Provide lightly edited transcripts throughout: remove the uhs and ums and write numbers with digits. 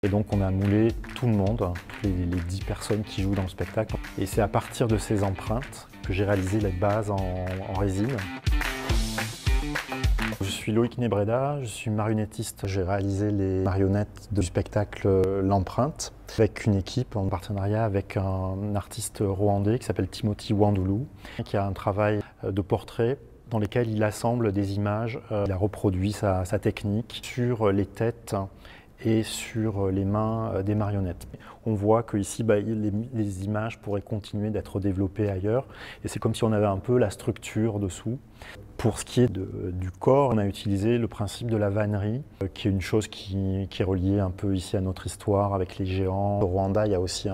Et donc on a moulé tout le monde, les 10 personnes qui jouent dans le spectacle. Et c'est à partir de ces empreintes que j'ai réalisé les bases en résine. Je suis Loïc Nebreda, je suis marionnettiste. J'ai réalisé les marionnettes du spectacle L'Empreinte avec une équipe en partenariat avec un artiste rwandais qui s'appelle Timothy Wandoulou, qui a un travail de portrait dans lesquels il assemble des images. Il a reproduit sa technique sur les têtes et sur les mains des marionnettes. On voit qu'ici, les images pourraient continuer d'être développées ailleurs, et c'est comme si on avait un peu la structure dessous. Pour ce qui est du corps, on a utilisé le principe de la vannerie, qui est une chose qui est reliée un peu ici à notre histoire avec les géants. Au Rwanda, il y a aussi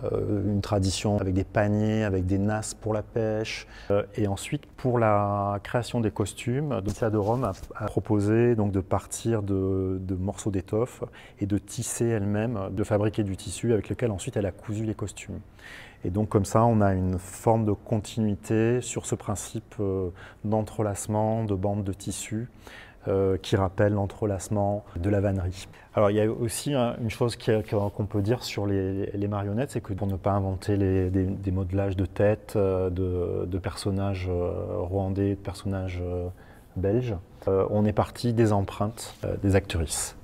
une tradition avec des paniers, avec des nasses pour la pêche. Et ensuite, pour la création des costumes, l'Institut de Rome a proposé donc, de partir de morceaux d'étoffe et de tisser elle-même, de fabriquer du tissu avec lequel ensuite elle a cousu les costumes. Et donc comme ça, on a une forme de continuité sur ce principe d'entrelacement, de bande de tissu, qui rappelle l'entrelacement de la vannerie. Alors il y a aussi une chose qu'on peut dire sur les marionnettes, c'est que pour ne pas inventer des modelages de tête, de personnages rwandais, de personnages belges, on est parti des empreintes des actrices.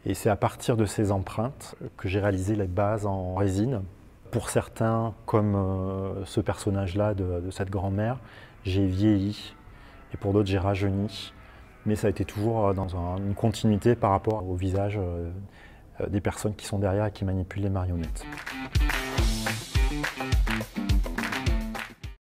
Et c'est à partir de ces empreintes que j'ai réalisé les bases en résine. Pour certains, comme ce personnage-là de cette grand-mère, j'ai vieilli, et pour d'autres, j'ai rajeuni. Mais ça a été toujours dans une continuité par rapport au visage des personnes qui sont derrière et qui manipulent les marionnettes.